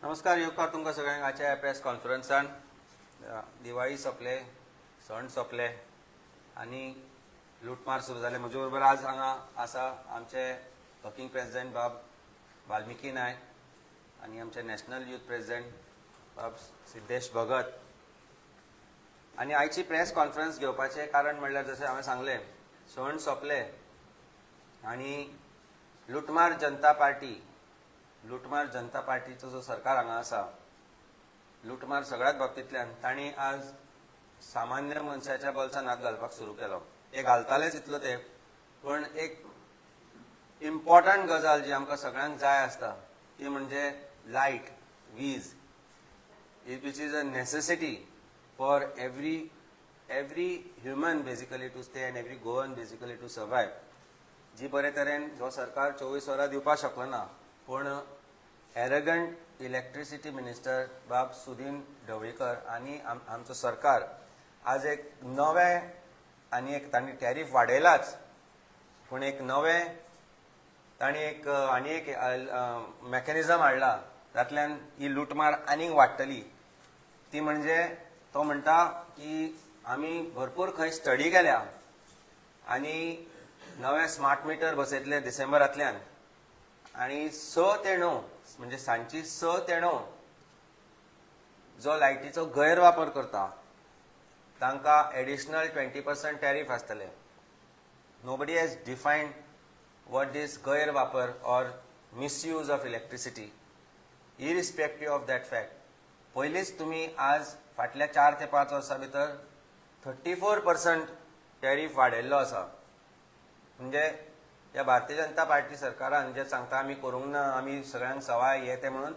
नमस्कार येवकार तुमकां सगळ्यांक आजच्या प्रेस कॉन्फरन्सान दिवाळी सोंपले, सण सोंपले आनी लुटमार सुरू जाले. म्हजे बरोबर आज हांगा आसा आमचे वर्किंग प्रेसिडेंट बाब वाल्मिकी नायक आनी आमचे नॅशनल यूथ प्रेसिडेंट बाब सिद्धेश भगत. आनी आयची प्रेस कॉन्फरन्स घेवपाचें कारण म्हणल्यार जशें हांवें सांगलें, सण सोंपले आनी लुटमार जनता पार्टीचो जो सरकार हांगा आसा, लुटमार सगळ्याच बाबतींतल्यान तांणी आज सामान्य मनशाच्या बोल्सांत हात घालपाक सुरू केलो. ते घालतालेच इतलो ते, पण एक इम्पॉर्टंट गजाल जी आमकां सगळ्यांक जाय आसता ती म्हणजे लायट, वीज, which is a necessity for every human basically to stay and every Goan basically to survive. जी बरे तरेन जो सरकार 24 वरां दिवपाक शकलो ना, पूण एरगंट इलेक्ट्रिसिटी मिनिस्टर बाब सुदीन ढवळीकर आनी आमचो सरकार आज एक नवें आनी तांणी टॅरिफ वाडयलाच, पूण एक नवें तांणी आनी एक मेकॅनिझम हाडला जातल्यान ही लुटमार आनीक वाडटली. ती म्हणजे तो म्हणटा की आमी भरपूर खंय स्टडी केल्या आनी नवे स्मार्ट मिटर बसयतले डिसेंबरांतल्यान आनी 6 ते 9 म्हणजे सांजची 6 ते 9 जो लायटीचो गैरवापर करता तांकां एडिशनल 20% टॅरिफ आसतले. Nobody has defined what this गैरवापर or misuse of electricity. Irrespective of that fact, पयलींच तुमी आज फाटल्या 4 ते 5 वर्सां भितर 34% टॅरिफ वाडयल्लो आसा. म्हणजे ह्या भारतीय जनता पार्टी सरकारान जे सांगता आमी करूंक ना, आमी सगळ्यांक सवाय हे ते म्हणून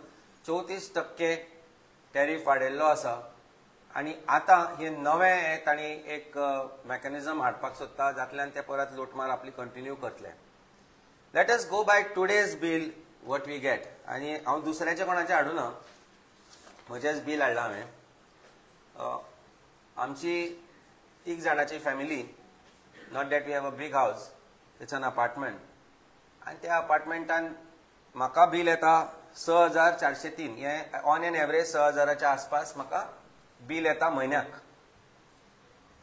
34% टॅरिफ वाडयल्लो आसा. आनी आतां हे नवें तांणी एक मेकॅनिझम हाडपाक सोदता जातल्यान ते परत लुटमार आपली कंटिन्यू करतले. Let us go by today's bill what we get. आनी हांव दुसऱ्याचे कोणाचें हाडूं ना, म्हजेंच बील हाडलां हांवें. आमची 3 जाणांची family, not that we have a big house, it's an apartment, आनी त्या अपार्टमेंटान म्हाका बील येता 6403. हें ऑन एन एवरेज 6000च्या आसपास म्हाका बील येता म्हयन्याक.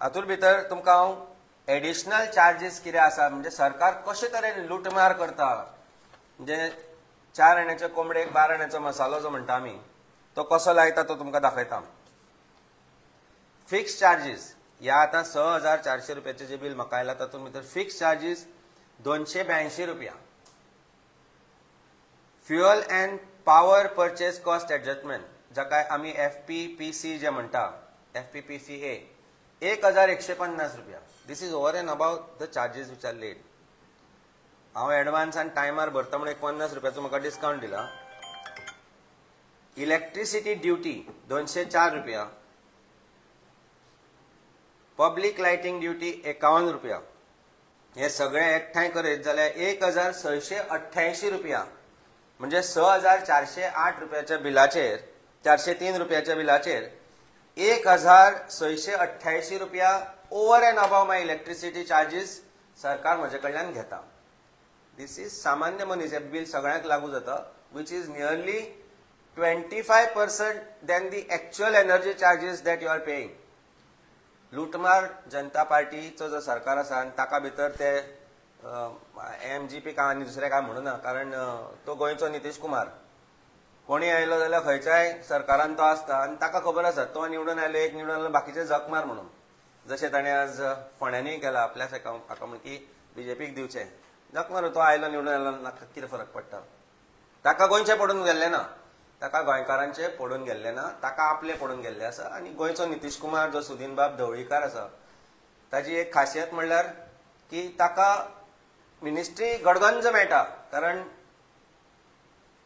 हातूंत भितर तुमकां हांव एडिशनल चार्जीस कितें आसा, म्हणजे सरकार कशे तरेन लुटमार करता, म्हणजे 4 आण्याचे कोंबडेक 12 आण्याचो मसालो जो म्हणटा आमी, तो कसो लायता तो तुमकां दाखयता. फिक्स चार्जीस ह्या आतां 6400 रुपयाचें जें बील म्हाका आयलां तातूंत भितर फिक्स चार्जीस 282 रुपया. Fuel and power purchase cost adjustment, जाका आमी FPPC जे म्हणटा, FPPCA, 1150 रुपया. This is over and about the charges which are laid. हांव एडवान्स आनी टायमार भरता म्हणून 50 रुपयाचो म्हाका डिस्कावंट दिला. इलेक्ट्रिसिटी ड्युटी 204 रुपया. पब्लीक लायटिंग ड्युटी 51 रुपया. हे सगळे एकठांय करीत जाल्यार 1688 रुपया. म्हणजे 6408 रुपयाच्या बिलाचेर, 403 रुपयाच्या बिलाचेर 1688 रुपया ओवर एंड अबाव माय इलेक्ट्रिसिटी चार्जीस सरकार म्हजे कडल्यान घेता. दीस इज सामान्य मनीस, हे बील सगळ्यांक लागू जाता, which is nearly 25% than the actual energy charges that you are paying. लुटमार जनता पार्टीचो जो सरकार आसा आनी ताका भितर ते MGP काय आनी दुसरें काय म्हणूना, कारण तो गोंयचो नितीश कुमार. कोणी आयलो जाल्यार खंयच्याय सरकारान तो आसता आनी ताका खबर आसा तो निवडून आयलो, एक निवडून आयलो, बाकीचे जग मार म्हणून. जशें ताणें आज फोंड्यांनी केला आपल्याच हाका म्हण की BJPक दिवचे, जग मार, तो आयलो निवडून आयलो, म्हाका कितें फरक पडटा. ताका गोंयचे पडून गेल्ले ना, ताका गोंयकारांचे पडून गेल्ले ना, ताका आपले पडून गेल्ले आसा. आनी गोंयचो नितीश कुमार जो सुदीन बाब ढवळीकार आसा, ताची एक खासियत म्हणल्यार की ताका मिनिस्ट्री गडगंज मेळटा, कारण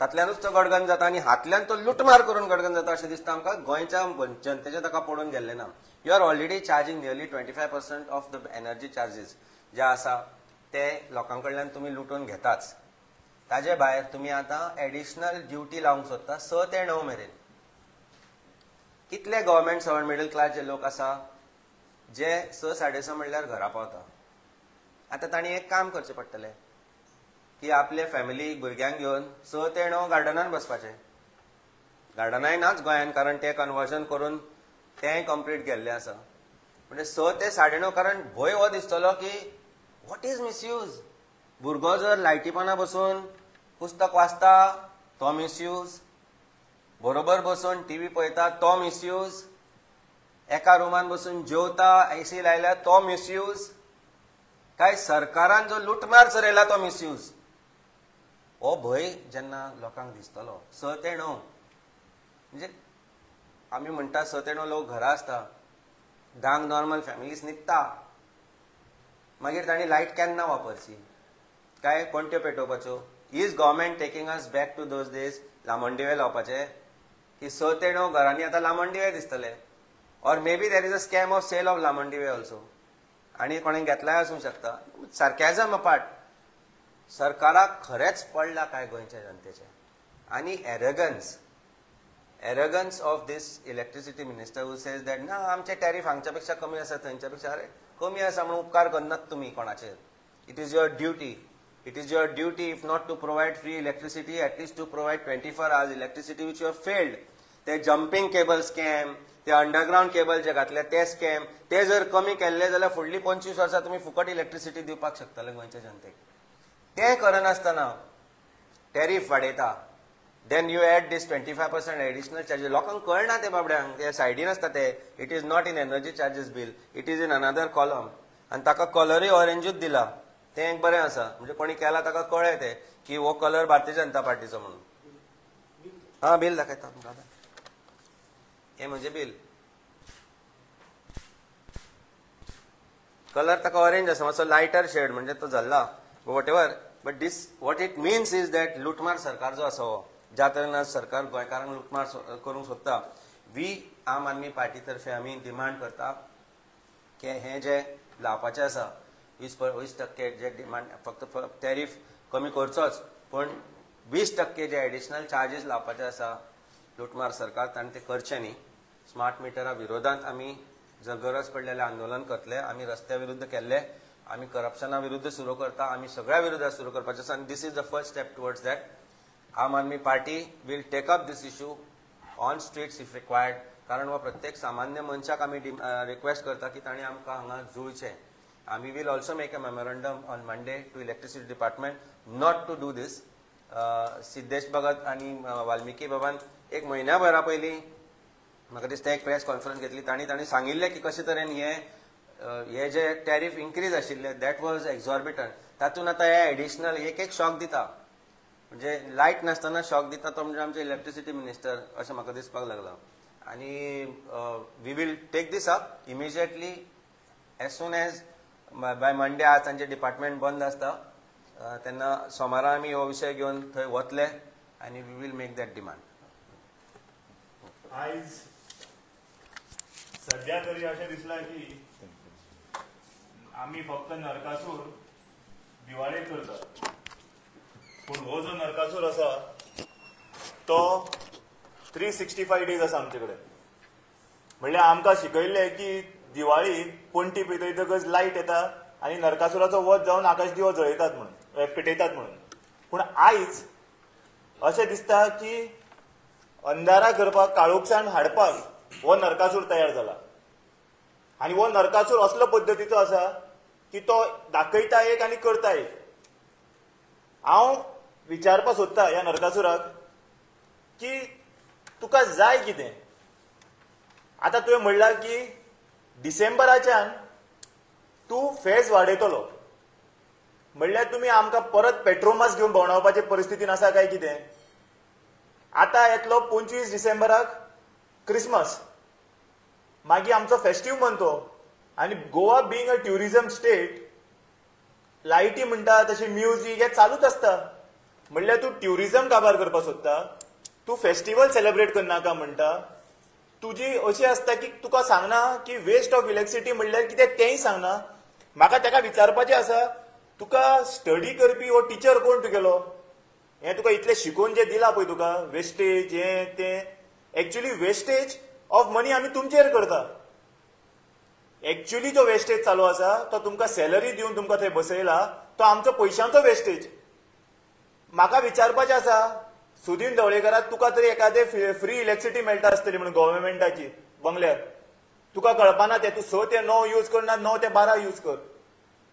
तातल्यानूच तो गडगंज जाता आनी हातल्यान तो लुटमार करून गडगंज जाता अशें दिसता आमकां. गोंयच्या जनतेचे ताका पडून गेल्ले ना. You are already charging nearly 25% of the energy charges जे आसा ते लोकां कडल्यान तुमी लुटून घेताच. ताजे भायर तुमी आतां एडिशनल ड्युटी लावंक सोदता 6 ते 9 मेरेन. कितले गव्हर्मेंट सर्वंट मिडल क्लास जे लोक आसा जे 6 साडे 6 म्हणल्यार घरा पावता, आतां तांणी एक काम करचें पडटलें की आपले फॅमिली भुरग्यांक घेवन 6 ते 9 गार्डनान बसपाचें. गार्डनाय नाच गोंयान, कारण ते कन्वर्जन करून तेंय कंप्लीट केल्लें आसा. म्हणजे 6 ते 9:30, कारण भंय हो दिसतलो की वॉट इज मिसयूज. भुरगो जर लायटी पोंदा बसून पुस्तक वाचता तो मिसयूज, बरोबर बसून टीव्ही पळयता तो मिसयूज, एका रुमान बसून जेवता एसी लायल्या तो मिसयूज, काय सरकारान जो लुटमार चलयला तो मिसयूज. हो भंय जेन्ना लोकांक दिसतलो 6 ते 9, म्हणजे आमी म्हणटा 6 ते 9 लोक घरा आसता, धांक नॉर्मल फॅमिलीज न्हिदता, मागीर तांणी लायट केन्ना वापरची, काय कोणत्यो पेटोवपाच्यो. Is government taking us back to those days लामणदिवे लावपाचे, की 6 ते 9 घरांनी आतां लामणदिवे दिसतले. Or may be there is a scam of sale of लामणदिवे ऑल्सो, आनी कोणें घेतलाय आसूंक शकता. सारकेजम अपार्ट, सरकाराक खरेंच पडला काय गोंयच्या जनतेचे. आनी arrogance of this electricity minister who says that ना आमचे टॅरिफ हांगच्या पेक्षा कमी आसा थंयच्या पेक्षा. अरे कमी आसा म्हणून उपकार करनात तुमी कोणाचेर. It is your duty. It is your duty, if not to provide free electricity, at least to provide 24 hours electricity, which you have failed. ते jumping cable scam, ते underground cable जे घातले ते scam, ते जर कमी केल्ले जाल्यार फुडली 25 वर्सां तुमी फुकट इलेक्ट्रिसिटी दिवपाक शकतले गोंयच्या जनतेक. ते करनासतना टॅरिफ वाडयता. Then you add this 25% additional charges. लोकांक कळना ते बाबड्यांक, ते सायडीन आसता ते. It is not in energy charges bill, it is in another column. आनी ताका कलरूय ऑरेंजूच दिला. ते एक बरें आसा, म्हणजे कोणी केला ताका कळ्ळें ते की हो कलर भारतीय जनता पार्टीचो म्हणून. हा बिल दाखयता दादा, हे म्हणजे बिल. कलर ताका ऑरेंज आसा, मातसो लायटर शेड म्हणजे तो जाल्ला, whatever. But this what it means is that लुटमार सरकार जो आसा हो, ज्या तरेन सरकार गोंयकारांक लुटमार करूंक सोदता, वी आम आदमी पार्टी तर्फे आमी डिमांड करता की हे जे लावपाचें आसा 20% जे डिमांड, फक्त टॅरिफ कमी करचोच, पण 20% जे एडिशनल चार्जेस लावपाचे आसा लुटमार सरकार ताणें ते करचे न्ही. स्मार्ट मिटरा विरोधांत आमी जर गरज पडलेले आंदोलन करतले. आमी रस्त्या विरुद्ध केल्ले, आमी करप्शना विरुद्ध सुरू करता, आमी सगळ्या विरोधात सुरू करपाचें आसा. आनी this is the first step towards that. Aam Aadmi Party will take up this issue on streets if required. कारण हो प्रत्येक सामान्य मनशाक आमी रिक्वेस्ट करता की तांणी आमकां हांगा जुळचें. And we will also make a memorandum on Monday to electricity department not to do this. Siddhesh Bhagat आणि वाल्मिकी बाबान एक म्हयन्याभरा पयलीं म्हाका दिसता एक प्रेस कॉन्फरन्स घेतली. तांणी सांगिल्लें की कशे तरेन हे जे टॅरिफ इन्क्रीज आशिल्ले दॅट वॉज एक्झॉर्बिटंट. तातूंत आतां हे एडिशनल एक शॉक दिता, म्हणजे लायट नासतना शॉक दिता तो म्हणजे आमचे इलेक्ट्रिसिटी मिनिस्टर अशें म्हाका दिसपाक लागला. आनी we will take this up immediately as soon as by Monday. आज तांचे डिपार्टमेंट बंद आसता तेन्ना सोमारा आमी हो विशय घेवन थंय वतले आनी we will make that demand. आयज सध्या तरी अशें दिसलां की आमी फक्त नरकासूर दिवाळेक करतात, पूण हो जो नरकासूर आसा तो 365 डेज आसा आमचे कडेन. म्हणल्यार आमकां शिकयल्लें की दिवाळी पणटी पेटयतकच लायट येता आनी नरकासुराचो वध जावन आकाश दिवो जळयतात म्हणून, पेटयतात म्हणून. पूण आयज अशें दिसता की अंधारा करपाक, काळोखसाण हाडपाक हो नरकासूर तयार जाला. आनी हो नरकासूर असलो पद्दतीचो आसा की तो दाखयता एक आनी करता एक. हांव विचारपाक सोदता ह्या नरकासुराक की तुका जाय कितें. आतां तुवें म्हणलां की डिसेंबराच्यान तूं फेज वाडयतलो, म्हणल्यार तुमी आमकां परत पेट्रोमास घेवन भोंवडावपाचे परिस्थितीन आसा काय कितें. आतां येतलो 25 डिसेंबराक क्रिसमस, मागीर आमचो फेस्टीव मंथ हो. आनी Goa being a tourism state, लायटी म्हणटा तशें म्युजीक हे चालूच आसता. म्हणल्यार तूं ट्युरिझम काबार करपाक सोदता, तूं फेस्टिवल सेलिब्रेट करनाका म्हणटा. तुजी अशी आसता की तुका सांगना की वेस्ट ऑफ इलेक्ट्रिसिटी म्हणल्यार कितें तेंय सांगना. म्हाका ताका विचारपाचें आसा, तुका स्टडी करपी हो टिचर कोण तुगेलो, हें तुका इतलें शिकोवन जें दिलां पळय तुका, वेस्टेज हें तें, एक्चुअली वेस्टेज ऑफ मनी आमी तुमचेर करता. एक्चुअली जो वेस्टेज चालू आसा तो तुमकां सॅलरी दिवन तुमकां थंय बसयला, तो आमचो पयशांचो वेस्टेज. म्हाका विचारपाचें आसा, सुदीन ढवळेकराक तुका तरी एखादे फ्री इलेक्ट्रिसिटी मेळटा आसतली म्हणून गव्हर्नमेंटाची बंगल्यार तुका कळपाना ते तूं 6 ते 9 यूज करना 9 ते 12 यूज कर.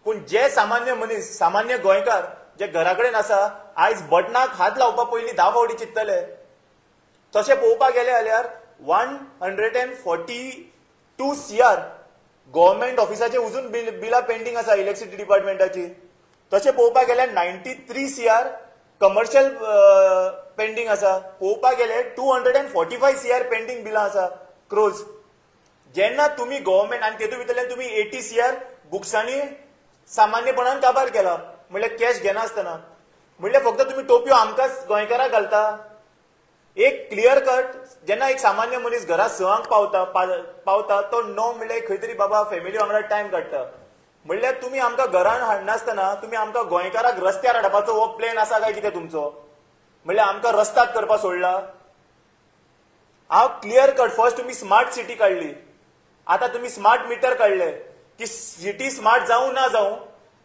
पूण जे सामान्य मनीस सामान्य गोंयकार जे घरा कडेन आसा आयज बटनाक हात लावपा पयलीं 10 फावटी चिंततले. तशें पळोवपाक गेले जाल्यार 142 CR गव्हर्नमेंट ऑफिसाचे अजून बिलां पेंडिंग आसा इलेक्ट्रिसिटी डिपार्टमेंटाची. तशें पळोवपाक गेल्यार 93 CR कमर्शियल पेंडिंग आसा. पळोवपाक गेले 245 CR पेंडिंग बिलां आसा क्रोज. जेन्ना तुम्ही गव्हर्नमेंट आनी तेतून भितरल्यान तुम्ही 80 CR बुक्सांनी सामान्यपणान काबार केला म्हणल्यार कॅश घेना आसतना. म्हणल्यार फक्त तुम्ही टोपयो आमकांच गोंयकाराक घालता. एक क्लियर कट जेन्ना एक सामान्य मनीस घरा 6 पावता तो 9 म्हणल्यार खंय तरी बाबा फॅमिली वांगडा टायम काडटा. म्हणल्यार तुम्ही आमकां घरान हाडनासतना तुम्ही आमकां गोंयकाराक रस्त्यार हाडपाचो हो प्लॅन आसा काय कितें तुमचो? म्हणल्यार आमकां रस्त्याक करपाक सोडला. हांव क्लियर कट फर्स्ट तुम्ही स्मार्ट सिटी काडली, आता तुम्ही स्मार्ट मीटर काढले की सिटी स्मार्ट जाऊ ना जाऊ,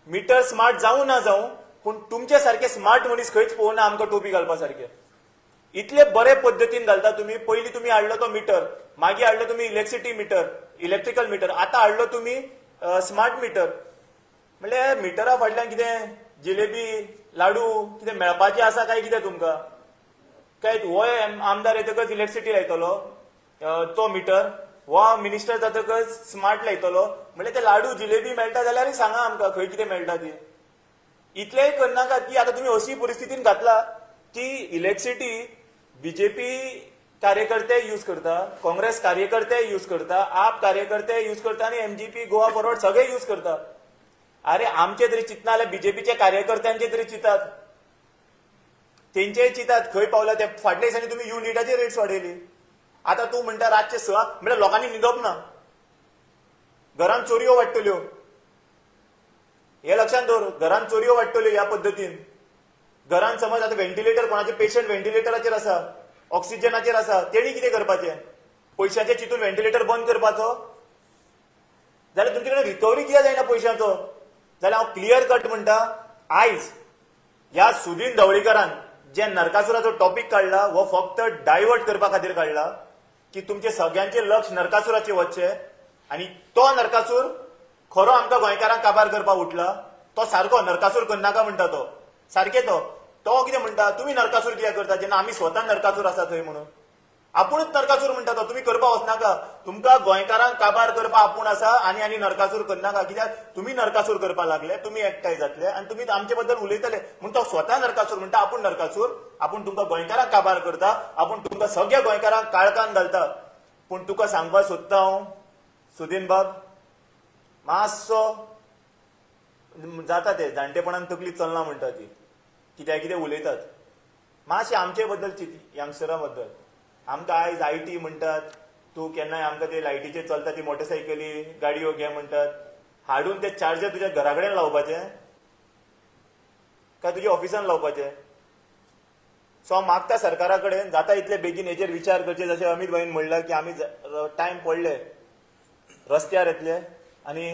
मीटर स्मार्ट जाऊ ना जाऊ, पण तुमचे सारखे स्मार्ट मनीस खंयच पळोवना आमकां टोपी घालपा सारखे. इतले बरे पद्धतीन घालता तुम्ही. पयलीं तुम्ही हाडलो तो मीटर, मागीर हाडलो तुम्ही इलेक्ट्रिसिटी मीटर, इलेक्ट्रिकल मीटर, आता हाडलो तुम्ही स्मार्ट मीटर. म्हणल्यार मिटरा फाटल्यान कितें जिलेबी लाडू कितें मेळपाचें आसा काय कितें तुमकां? काय हो आमदार येतकच इलेक्ट्रिसिटी लायतलो तो मीटर, हो मिनिस्टर जातकच स्मार्ट लायतलो. म्हणल्यार ते लाडू जिलेबी मेळटा जाल्यार सांगा आमकां खंय कितें मेळटा ती. इतलेंय करनाकात की आतां तुमी अशी परिस्थितीन घातला की इलेक्ट्रिसिटी बीजेपी कार्यकर्ते यूज करता, काँग्रेस कार्यकर्ते यूज करता, आप कार्यकर्ते यूज करता आणि एमजीपी गोवा फॉरवर्ड सगळे यूज करता. अरे आमचे तरी चिंतना जाल्यार बीजेपीच्या कार्यकर्त्यांचे तरी चिंतात, तेंचेय चिंतात खंय पावला ते. फाटल्या दिसांनी तुम्ही युनिटाची रेट्स वाडयली. आता तू म्हणटा रातचे 6 म्हणल्यार लोकांनी न्हिदप ना, घरांत चोरयो वाडटल्यो. हे लक्षात दवर, घरांत चोरयो वाडटल्यो ह्या पद्दतीन. घरांत समज आता व्हेंटिलेटर कोणाचे पेशंट व्हेंटिलेटराचेर आसा, ऑक्सिजनाचेर आसा, तेणी कितें करपाचें? पयशांचे चिंतून व्हेंटिलेटर बंद करपाचो? जाल्यार तुमचे कडेन रिकवरी कित्याक जायना पयशांचो? जाल्यार हांव क्लियर कट म्हणटा, आयज ह्या सुदीन ढवळीकरान जे नरकासुराचो टॉपिक काढला हो फक्त डायवर्ट करपा खातीर काढला की तुमचे सगळ्यांचे लक्ष नरकासुराचेर वचचे आणि तो नरकासूर खरो आमकां गोंयकारांक काबार करपाक उठला. तो सारको नरकासूर करनाका म्हणटा तो सारके. तो कितें म्हणटा, तुम्ही नरकासूर कित्याक करता जेन्ना आमी स्वता नरकासूर आसा थंय म्हणून? आपुणूच नरकासूर म्हणटा तो. तुम्ही करपा वचनाका, तुमकां गोंयकारांक काबार करपा आपूण आसा आनी नरकासूर करनाका. कित्याक तुम्ही नरकासूर करपा लागले, तुम्ही एकठांय जातले आणि तुम्ही आमचे बद्दल उलयतले म्हणून तो स्वता नरकासूर म्हणटा. आपूण नरकासूर, आपूण तुमकां गोंयकारांक काबार करता, आपूण तुमकां सगळ्या गोंयकारांक काळकान घालता. पूण तुका सांगपाक सोदता हांव सुदीन बाब, मातसो जाता ते जाणटेपणान तकली चलना म्हणटा ती, कित्याक कितें उलयतात. मातशें आमचे बद्दल चिंत, यंगस्टरा बद्दल. आमकां आयज IT म्हणटात, तूं केन्नाय आमकां ते लायटीचेर चलता ती मोटरसायकली गाडयो घे म्हणटात. हाडून ते चार्जर तुज्या घरा कडेन लावपाचें काय तुज्या ऑफिसान लावपाचें? सो हांव मागता सरकारा कडेन जाता इतले बेगीन हेचेर विचार करचे. जशें अमित भाईन म्हणलां की आमी टायम पडले रस्त्यार येतले आनी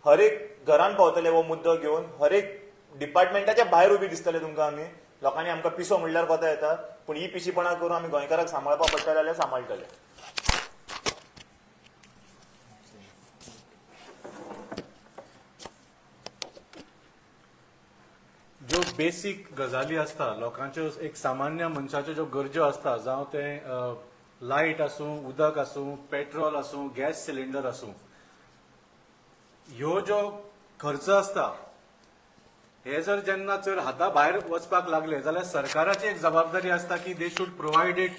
हर एक घरान पावतले हो मुद्दो घेवन. हर एक डिपार्टमेंटाच्या भायर उबी दिसतले तुमकां आमी. लोकांनी आमकां पिसो म्हणल्यार कोता येता, पूण ही पिशीपणां करून आमी गोंयकाराक सांबाळपाक पडटले जाल्यार सांबाळटले. ज्यो बेसीक गजाली आसता, लोकांच्यो एक सामान्य मनशाच्यो ज्यो गरजो आसता, जावं ते लायट आसूं, उदक आसूं, पेट्रोल आसूं, गॅस सिलिंडर आसूं, ह्यो ज्यो खर्च आसता हे जर जेन्ना चड हाता भायर वचपाक लागले जाल्यार सरकाराची एक जबाबदारी आसता की they should provide it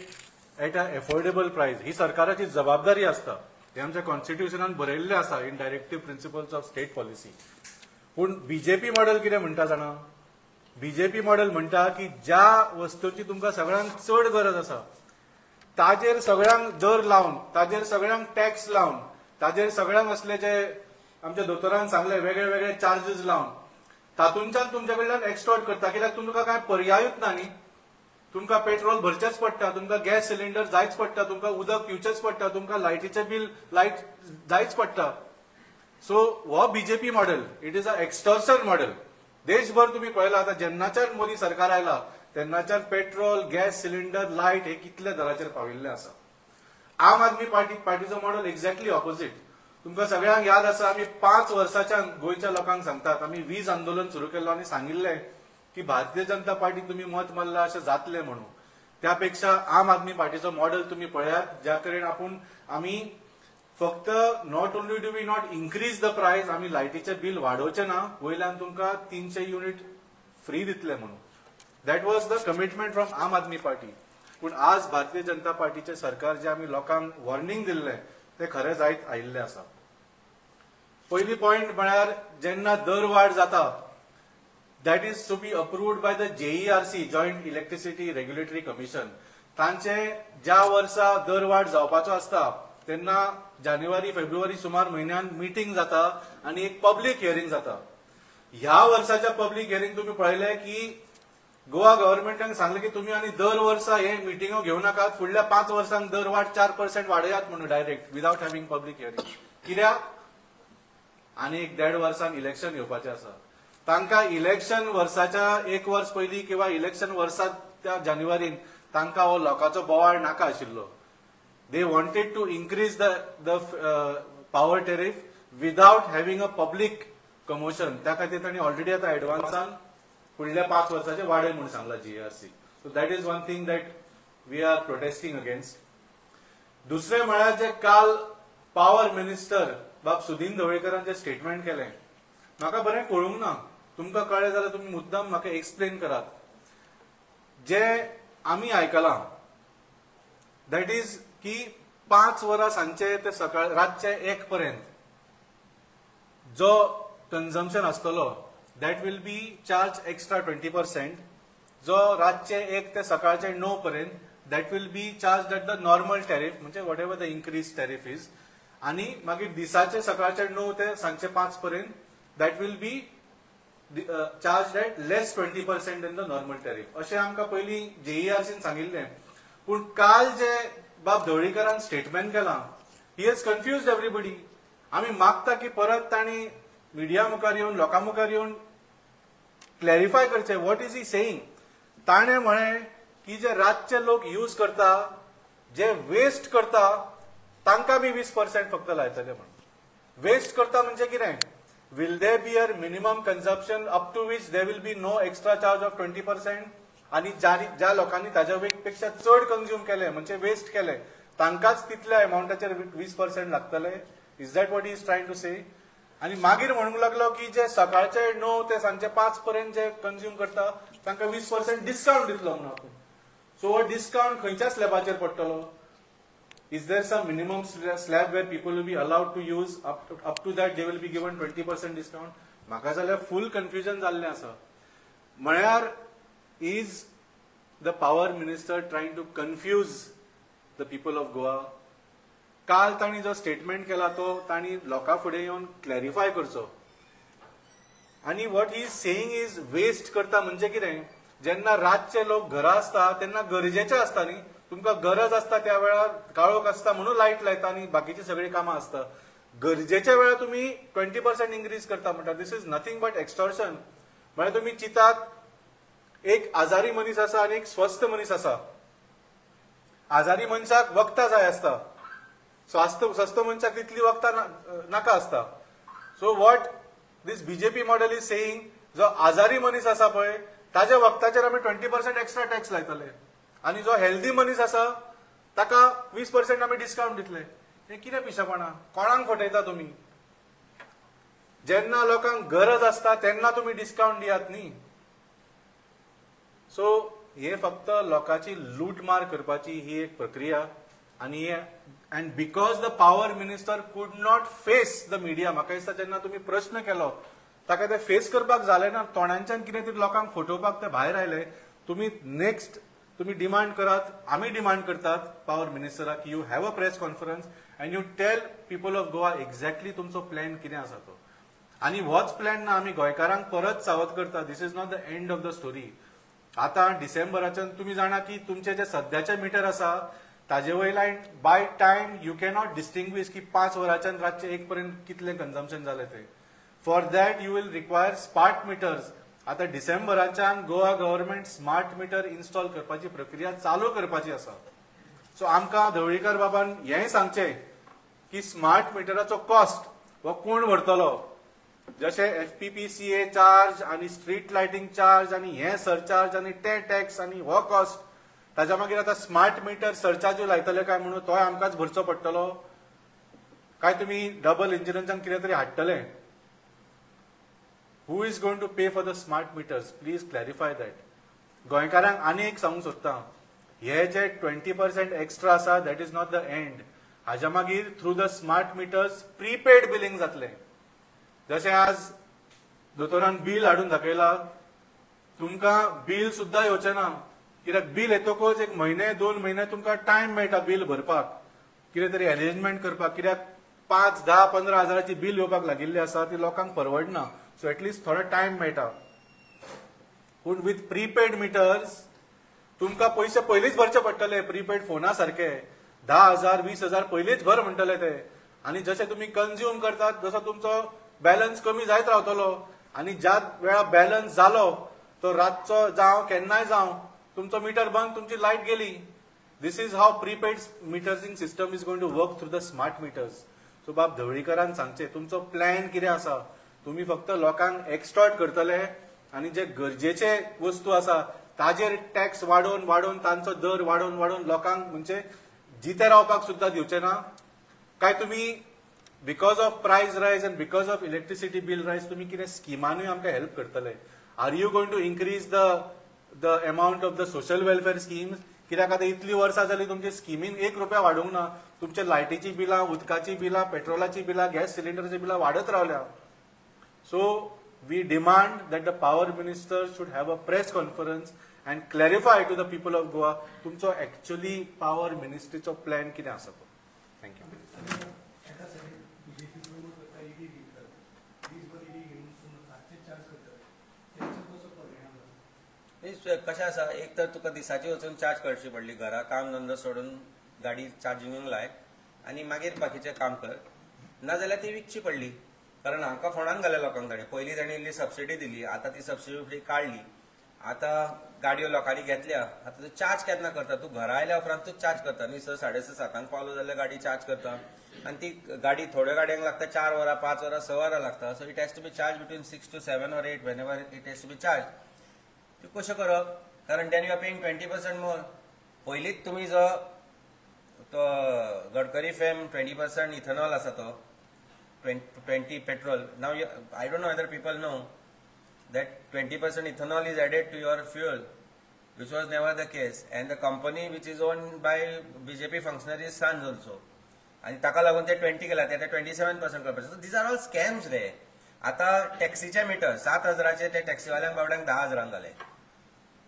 at a affordable प्रायस. ही सरकाराची जबाबदारी आसता. हे आमच्या कॉन्स्टिट्युशनान बरयल्ले आसा in directive principles of state policy. पूण बीजेपी मॉडेल कितें म्हणटा जाणा, बीजेपी मॉडेल म्हणटा की ज्या वस्तूंची तुमकां सगळ्यांक चड गरज आसा ताजेर सगळ्यांक दर लावन, ताजेर सगळ्यांक टॅक्स लावन, ताजेर सगळ्यांक असले जे आमच्या दोतोरान सांगले वेगळे वेगळे चार्जीस लावन तातूंच्यान तुमच्या कडल्यान एक्सटॉर्ट करता. कित्याक तुमकां काय पर्यायूच ना न्ही. तुमकां पेट्रोल भरचेच पडटा, तुमकां गॅस सिलिंडर जायच पडटा, तुमकां उदक पिवचेच पडटा, तुमकां लायटीचें बील लायट जायच पडटा. सो हो BJP model, it is a extortion model. देशभर तुम्ही पळयला आता जेन्नाच्यान मोदी सरकार आयला तेन्नाच्यान पेट्रोल, गॅस सिलिंडर, लायट हे कितल्या दराचेर पाविल्ले आसा. आम आदमी पार्टीचो मॉडेल एक्झॅक्टली ऑपोजिट. तुमकां सगळ्यांक याद आसा आमी 5 वर्साच्यान गोंयच्या लोकांक सांगतात, आमी वीज आंदोलन सुरू केल्लो आनी सांगिल्लें की भारतीय जनता पार्टीक तुम्ही मत मारला अशें जातलें म्हणून. त्यापेक्षा आम आदमी पार्टीचो मॉडेल तुम्ही पळयात, ज्या कडेन आमी फक्त not only do we not increase the price, आमी लायटीचे बिल वाडोवचे ना, वयल्यान तुमकां 300 युनिट फ्री दितले म्हणून. That was the commitment from आम आदमी पार्टी. पूण आज भारतीय जनता पार्टीचे सरकार जे आमी लोकांक वॉर्निंग दिल्ले ते खरें जायत आयिल्ले आसा. पयली पॉइंट म्हळ्यार जेन्ना दर वाड जाता, that is to be approved by the JERC, Joint Electricity Regulatory Commission. तांचे ज्या वर्सा दर वाड जावपाचो आसता तेन्ना जानेवारी फेब्रुवारी सुमार म्हयन्यान मिटींग जाता आनी एक पब्लीक हियरिंग जाता. ह्या वर्साच्या पब्लीक हियरिंग तुम्ही पळयले की गोवा गव्हर्नमेंटान सांगले की तुम्ही आनी दर वर्सा हे मिटिंगो घेवं नाकात, फुडल्या 5 वर्सांक दर वाड 4% वाडयात म्हणून direct without having public hearing. कित्याक आनी 1.5 वर्सान इलेक्शन येवपाचें आसा. तांकां इलेक्शन वर्साच्या 1 वर्स पयलीं किंवा इलेक्शन वर्साच्या जानेवारीन तांकां हो लोकांचो बोवाळ नाका आशिल्लो. They wanted to increase the power tariff without having a public commotion. त्या खातीर तांणी ऑलरेडी आतां एडवान्सान फुडल्या 5 वर्साचे वाडय म्हणून सांगला JERC. So that is one thing that we are protesting against. दुसरें म्हळ्यार जे काल पॉवर मिनिस्टर बाब सुदीन ढवळीकरान जे स्टेटमेंट केलें, म्हाका बरें कळूंक ना. तुमकां कळ्ळें जाल्यार तुमी मुद्दाम म्हाका एक्सप्लेन करात. जे आमी आयकलां दॅट इज की 5 वरां सांजचे ते सकाळ रातचे 1 पर्यंत जो कन्झम्पशन आसतलो that will be charge extra 20%. जो रातचे 1 ते सकाळचे 9 पर्यंत that will be charge at the normal tariff, म्हणजे whatever the increase tariff is. आणि मागीर दिसाचे सकाळचे 9 ते सांजचे 5 पर्यंत that will be charge at less 20% in the normal tariff. अशें आमकां पयलीं JERCन सांगिल्लें. पूण काल जे बाब ढवळीकरान स्टेटमेंट केलां ही हॅज कन्फ्युज्ड एवरीबडी. आमी मागता की परत तांणी मिडिया मुखार येवन लोकां मुखार येवन क्लॅरिफाय करचें वॉट इज ही सेईंग. ताणें म्हळें की जे रातचे लोक यूज करता, जे वेस्ट करता, तांकां बी 20% फक्त लायतले म्हणून. वेस्ट करता म्हणजे कितें? will there be a minimum consumption up to which there will be no extra charge of 20%? आणि ज्या लोकांनी ताच्या पेक्षा चड कंज्यूम केले म्हणजे वेस्ट केले तांकांच तितल्या अमाउंटाचेर 20% लागतले. Is that what is trying to say? आणि मागीर म्हणूंक लागलो की जे सकाळचे 9 ते सांजचे 5 पर्यंत जे कंज्यूम करता तांकां 20% डिस्काउंट दितलो म्हणून आपण. सो हो डिस्काउंट खंयच्या स्लॅबाचेर पडटलो? Is there some minimum slab where people will be allowed to use up to that they will be given 20% discount? म्हाका जाल्यार फुल कन्फ्युजन जाल्लें आसा. म्हळ्यार is the power minister trying to confuse the people of Goa? काल तांणी जो statement केला तो तांणी लोकां फुडें येवन क्लॅरिफाय करचो. आनी what he is saying is waste करता म्हणजे कितें? जेन्ना रातचे लोक घरा आसता तेन्ना गरजेचें आसता न्ही. तुमकां गरज आसता त्या वेळार काळोख आसता म्हणून लायट लायता आनी बाकीची सगळी कामां आसता. गरजेच्या वेळार तुम्ही 20% इन्क्रीज करता म्हणटा. दिस इज नथिंग बट एक्स्टॉर्शन. म्हळ्यार तुम्ही चिंतात एक आजारी मनीस आसा आनी एक स्वस्थ मनीस आसा. आजारी मनशाक वखदां जाय आसता, स्वस्थ मनशाक तितली वखदां नाका आसता. So what this BJP model is saying, जो आजारी मनीस आसा पळय ताच्या वखदाचेर आमी 20% एक्स्ट्रा टॅक्स लायतले आणि जो हेल्दी मनीस आसा ताका 20% आमी डिस्काउंट दितले. हे कितें पिशेपणां? कोणाक फटयता तुमी? जेन्ना लोकांक गरज आसता तेन्ना तुमी डिस्काउंट दियात न्ही. सो हे फक्त लोकांची लूटमार करपाची ही एक प्रक्रिया. आणि and because the power minister कुड नॉट फेस द मिडिया, म्हाका दिसता जेन्ना तुमी प्रश्न केलो ताका ते फेस करपाक जालें ना. तोंडांच्यान कितें तरी लोकांक फटोवपाक ते भायर आयले. तुम्ही नेक्स्ट तुम्ही डिमांड करात, आम्ही डिमांड करतात पॉवर मिनिस्टराक की you have a press conference and you tell people of Goa exactly तुमचो प्लॅन कितें आसा तो. आणि होच प्लॅन ना आमी गोंयकारांक परत सावध करता. This is not the end of the story. आता डिसेंबराच्यान तुम्ही जाणा की तुमचे जे सध्याचे मिटर आसा ताजे वयल्यान by time you cannot distinguish की 5 वरांच्यान रातचे 1 पर्यंत कितले कन्झम्पशन जाले ते. For that you will require smart meters आता डिसेंबराच्यान Goa government smart meter install करपाची प्रक्रिया चालू करपाची आसा. सो आमकां धवळीकर बाबान हेंय सांगचें की स्मार्ट मिटराचो कॉस्ट हो कोण भरतलो. जशे FPPCA चार्ज आनी स्ट्रीट लायटिंग चार्ज आनी हे सरचार्ज आनी ते टॅक्स आनी हो कॉस्ट ताच्या मागीर आता स्मार्ट मिटर सरचार्ज लायतले काय म्हणून तोय आमकांच भरचो पडटलो काय तुमी डबल इंजिनाच्यान कितें तरी हाडटले. Who is going to pay for the smart meters? Please clarify that. गोंयकारांक आनी एक सांगूंक सोदता, हे जे 20% एक्स्ट्रा आसा that is not the end. हाज्या मागीर through the smart metres prepaid billing जातले. जशें आज दोतोरान बील हाडून दाखयला, तुमकां बील सुद्दां येवचें ना. कित्याक बील येतकच एक म्हयने 2 म्हयने तुमकां टायम मेळटा बील भरपाक, कितें तरी अरेंजमेंट करपाक. कित्याक 5, 10, 15 हजाराची बील येवपाक लागिल्ली आसा ती लोकांक परवडना. सो एटलिस्ट थोडो टायम मेळटा. पूण विथ प्रीपेड मिटर्स तुमकां पयशे पयलींच भरचे पडटले. प्रीपेड फोना सारखे 10,000, 20,000 पयलींच भर म्हणटले ते. आनी जशे तुमी कंज्यूम करतात जसो तुमचो बॅलन्स कमी जायत रावतलो. आनी ज्या वेळा बॅलन्स जालो तो रातचो जावं केन्नाय जावं तुमचो मिटर बंद, तुमची लायट गेली. This is how prepaid metering system is going to work through the smart meters. So Bab धवळीकरान सांगचे तुमचो प्लॅन कितें आसा. तुम्ही फक्त लोकांक एक्सटॉर्ट करतले आनी जे गरजेचे वस्तू आसा ताजेर टॅक्स वाडोवन वाडोवन तांचो दर वाडोवन वाडोवन लोकांक म्हणजे जिते रावपाक सुद्दां दिवचे ना. काय तुम्ही because of price rise and because of electricity bill rise तुम्ही कितें स्किमांनी आमकां हेल्प करतले? Are you going to increase the amount of the social welfare schemes? कित्याक आतां इतली वर्सां जाली तुमच्या स्किमीन 1 रुपया वाडोवंक ना. तुमचे लायटीची बिलां, उदकाची बिलां, पेट्रोलाची बिलां, गॅस सिलिंडरची बिलां वाडत रावल्या. So we demand that the power minister should have a press conference and clarify to the people of Goa तुमचो actually power ministry चो plan कितें आसा तो. Thank you. कशें आसा, एक तर तुका दिसाची वचून चार्ज करची पडली, घरा काम धंदो सोडून गाडी चार्जिंगाक लाय आनी मागीर बाकीचें काम कर. नाजाल्यार ती विकची पडली. कारण हांकां फोंडान घाल्या लोकांक ताणें. पयलीं ताणें इल्ली सबसिडी दिली, आतां ती सबसिडी काडली. आतां गाडयो लोकांनी घेतल्या, आतां तूं चार्ज केन्ना करता? तूं घरा आयल्या उपरांत तूच चार्ज करता न्ही. 6, 6:30, 7 पावलो जाल्यार गाडी चार्ज करता आनी ती गाडी थोड्या गाडयांक लागता 4 वरां, 5 वरां, 6 वरां लागता. So it has to be charge between 6 to 7 or 8 whenever it has to be charged. ती कशें करप? कारण देन यू आर पेइंग 20% मोर. पयलींच तुमी जो तो गडकरी फेम 20% इथेनॉल आसा तो 20 petrol. Now I don't know whether people know that 20% ethanol is added to your fuel, which was never the case. And the company which is owned by BJP functionaries sons also. आणि ताका लागून ते 20 केला, ते 27% करपाचे. So these are all scams रे. आता टॅक्सीचे metre 7,000चे ते टॅक्सीवाल्यांक बाबड्यांक 10,000 जाले.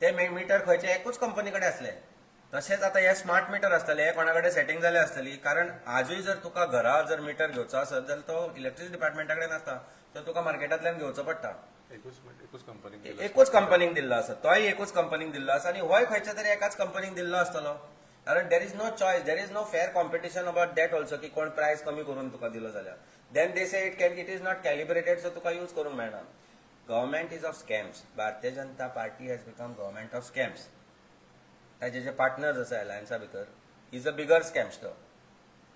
ते मिटर खंयचे एकूच कंपनी कडेन आसले. तशेंच आता हे स्मार्ट मिटर आसतले, हे कोणा कडेन सेटिंग जाले आसतली. कारण आजूय जर तुका घरा जर मिटर घेवचो आसत जाल्यार तो इलेक्ट्रिसिटी डिपार्टमेंटा कडेन आसता, तर तुका मार्केटांतल्यान घेवचो पडटा. एकूच कंपनीक दिल्लो आसा, तोय एकूच कंपनीक दिल्लो आसा आनी होय खंयच्या तरी एकाच कंपनीक दिल्लो आसतलो. कारण there is no choice, there is no fair competition about that also की कोण प्रायस कमी करून तुका दिलो जाल्यार. Then they say it is not calibrated, so तुका यूज करूंक मेळना. Government is of scams. Bharatiya Janata Party has become government of scams. ताजे जे पार्टनर्स आसा अलायन्सा भितर इज अ बिगर स्कॅम्स तो.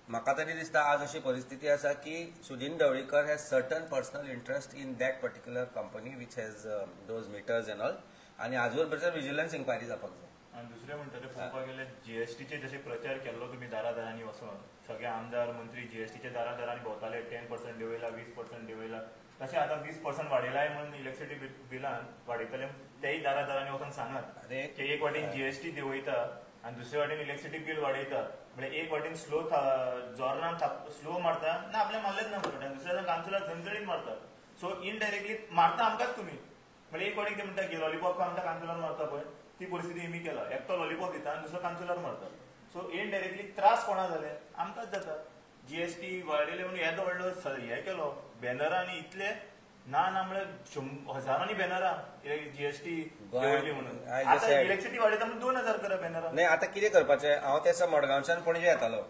म्हाका तरी दिसता आज अशी परिस्थिती आसा की Sudin Dhavalikar has certain personal interest in that particular company which has those meters and all. आनी आजूर भितर विजिलन्स इन्क्वायरी जावपाक जाय. आनी दुसरें म्हणटलें पळोवपाक गेल्यार जीएसटीचे जशे प्रचार केल्लो तुमी दारादारांनी वचून सगळे आमदार मंत्री जीएसटीचे दारादारांनी भोंवताले. 10% देंवयला, 20% देंवयला. तशें आतां 20% वाडयलाय म्हणून इलेक्ट्रिसिटी बिलान वाडयतले तेय दारादारांनी वचून सांगात की एक वाटेन जीएसटी देंवयता आनी दुसरे वाटेन इलेक्ट्रिसिटी बिल वाडयता. म्हणजे एक वाटेन जोरान स्लो मारता ना, आपल्या मारलेच ना म्हणटा, दुसऱ्या कांसुलार झणझणीत मारता. सो इनडायरेक्टली मारता आमकांच तुमी. म्हणजे एक वाटेन ते म्हणटा की लॉलीपॉप आमकां कांसुलार मारता पळय, ती परिस्थिती आमी केला. एकटो लॉलीपॉप दिता आनी दुसरो कांसुलार मारता. सो इनडायरेक्टली त्रास कोणा जाले? आमकांच जाता. जीएसटी वाडयले म्हणून येदो व्हडलो हे केलो, बॅनरां आनी इतले ना ना म्हळ्यार हजारांनी बॅनरां जीएसटी म्हणून. आतां इलेक्ट्रिसिटी वाडयता म्हणून 2,000 करा बॅनरां. नाही, आता कितें करपाचें? हांव त्या मडगांवच्यान पणजे येतालो.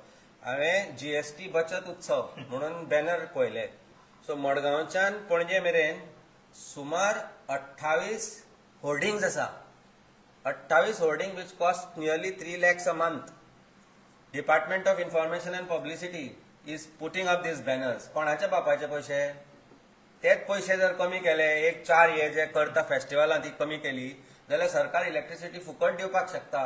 हांवें जीएसटी बचत उत्सव म्हणून बॅनर पळयले. सो मडगांवच्यान पणजे मेरेन सुमार 28 होर्डिंग्स आसा. 28 hoarding which cost nearly 3 lakhs a month. Department of information and publicity is putting up these banners. कोणाचे बापाचे पयशे? तेच पयशे जर कमी केले, एक 4 हे जे करता फेस्टिवलां ती कमी केली जाल्यार सरकार इलेक्ट्रिसिटी फुकट दिवपाक शकता.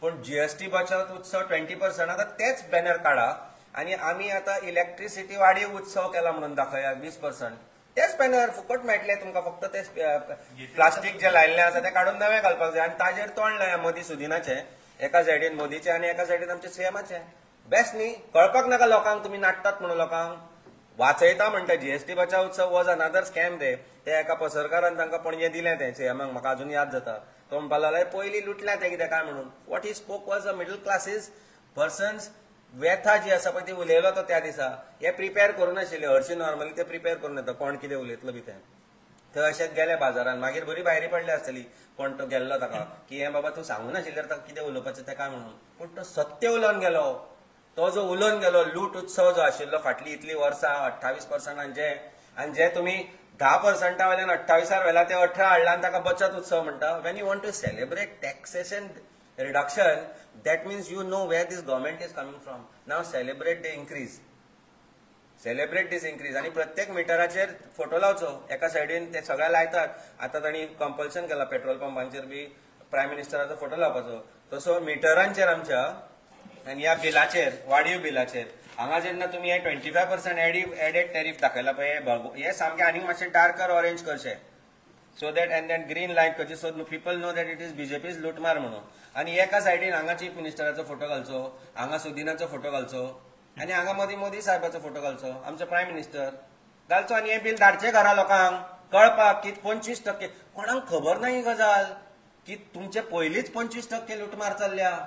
पण जीएसटी बचत उत्सव 20% आता तेच बॅनर काढा आणि आम्ही आता इलेक्ट्रिसिटी वाडीव उत्सव केला म्हणून दाखया 20%. तेच बॅनर फुकट मेळटले तुमकां. फक्त ते प्लास्टीक जे लायल्ले आसा ते काढून नवे घालपाक जाय आणि ताजेर तोंड लाया मोदी सुदिनाचे, एका सायडीन मोदीचे आणि एका सायडीन आमच्या सीएमाचे. बेस्ट न्ही? कळपाक नाका लोकांक तुमी नाटतात म्हणून. लोकांक वाचयता म्हणटा जीएसटी बचाव उत्सव वॉज अनादर स्कॅम ते एका पसरकारान तांकां पणजे दिलें ते सीएमाक. म्हाका अजून याद जाता. तो म्हणपाक लागलो पयलीं लुटल्या ते कितें काय म्हणून. What he spoke was a middle classes persons व्यथा जी आसा पळय ती उलयलो तो त्या दिसा. हे प्रिपेर करूं नाशिल्ले. हरशीं नॉर्मली ते प्रिपेर करून येता कोण कितें उलयतलो बी तें. थंय अशेंच गेले बाजारान. मागीर बरी भायरी पडली आसतली कोण तो गेल्लो ताका की हे बाबा तूं सांगू नाशिल्ल्यार ताका कितें उलोवपाचें तें काय म्हणून. पूण तो सत्य उलोवन गेलो. तो जो उलोवन गेलो लूट उत्सव जो आशिल्लो फाटली इतली वर्सां 28% आनी जे तुमी 10% वयल्यान 28 व्हेला ते 18 हाडला आनी ताका बचत उत्सव म्हणटा. When you want to celebrate taxation reduction that means you know where this government is coming from. Now celebrate the increase. Celebrate this increase. आणि प्रत्येक मिटराचेर फोटो लावचो. एका सायडीन ते सगळे लायतात. आता तांणी कंपल्शन केला पेट्रोल पंपांचेर बी प्रायम मिनिस्टराचो फोटो लावपाचो. तसो मिटरांचेर आमच्या आनी ह्या बिलाचेर वाडीव बिलाचेर हांगा जेन्ना तुमी हे 25% एडेड टॅरिफ दाखयला पळय हे सामकें आनीक मातशें डार्कर ऑरेंज करचें. So that and that green light करची so people know that it is BJP's लुटमार म्हणून. आणि एका सायडीन हांगा चीफ मिनिस्टराचो फोटो घालचो, हांगा सुदिनाचो फोटो घालचो आणि हांगा मोदी साहेबाचो फोटो घालचो, आमचो प्रायम मिनिस्टर घालचो आणि हे बिल धाडचे घरा लोकांक कळपाक की 25%. कोणाक खबर ना ही गजाल की तुमचे पयलींच 25% लुटमार चल्ल्या.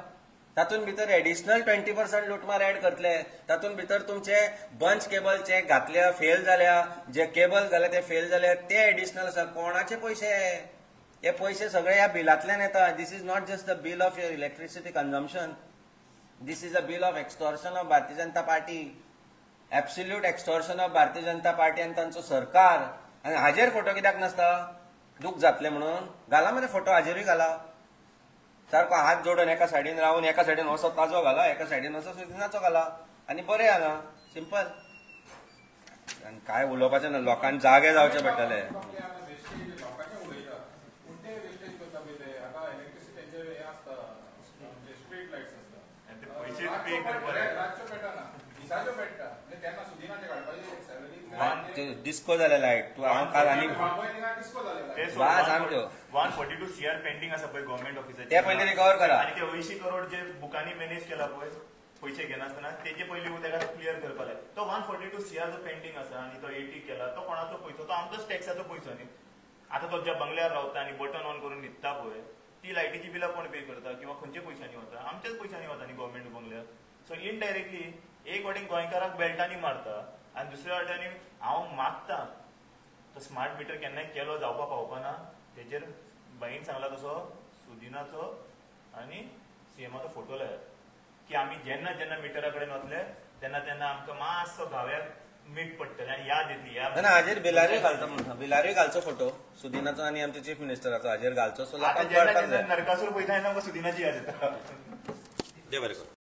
तातूंत भितर एडिशनल 20% लुटमार ऍड करतले. तातूंत भितर तुमचे बंच केबलचे घातल्या फेल जाल्या, जे केबल जाले ते फेल जाले ते एडिशनल आसा. कोणाचे पयशे? हे पयशे सगळे ह्या बिलांतल्यान येता. This is not just the bill of your electricity consumption. This is a bill of extortion of Bharatiya Janata Party. Absolute extortion of Bharatiya Janata party आनी तांचो सरकार. आनी हाजेर फोटो कित्याक नासता? दूख जातले म्हणून घाला मरे फोटो. हाजेरूय घाला. सारको हात जोडून एका सायडीन रावन एका सायडीन असो ताजो घाला, एका सायडीन असो सुदिनाचो घाला आनी बरें हांगा सिंपल. आनी काय उलोवपाचें ना. लोकांक जागे जावचे पडटले. डिस्को जाले लायट तू काल आनी 142 CR पेंडिंग आसा पळय गव्हर्नमेंट ऑफिसाचे ते पयलीं रिकवर करा. आनी ते 80 करोड जे बुकांनी मॅनेज केला पळय पयशे घेनासतना तेजे पयलीं ताका क्लियर करपा जाय. तो 142 CR जो पेंडिंग आसा आनी तो 80 केला तो कोणाचो पयसो? तो आमचोच टॅक्साचो पयसो न्ही. आता तो ज्या बंगल्यार रावता आनी बटन ऑन करून न्हिदता पळय ती लायटीची बिलां कोण पे करता किंवा खंयच्या पयशांनी वता? आमच्याच पयशांनी वता न्ही गव्हर्नमेंट बंगल्यार. सो इनडायरेक्टली एक वाटेन गोंयकाराक बेल्टांनी मारता आनी दुसऱ्या वाटेन हांव मागता तो स्मार्ट मिटर केन्नाय केलो जावपा पावपाना. तेजेर बाईन सांगला तसो सुदिनाचो आनी सीएमाचो फोटो लायात की आमी जेन्ना जेन्ना मिटरा कडेन वतले तेन्ना तेन्ना आमकां मातसो घाव्याक मीठ पडटलें आनी याद येतली. हाजेर बिलारूय घालता म्हणटा. बिलारूय घालचो फोटो सुदिनाचो आनी आमच्या चीफ मिनिस्टराचो हाजेर घालचो. सो नरकासूर पळयता तेन्ना सुदिनाची याद येता. देव बरें करूं.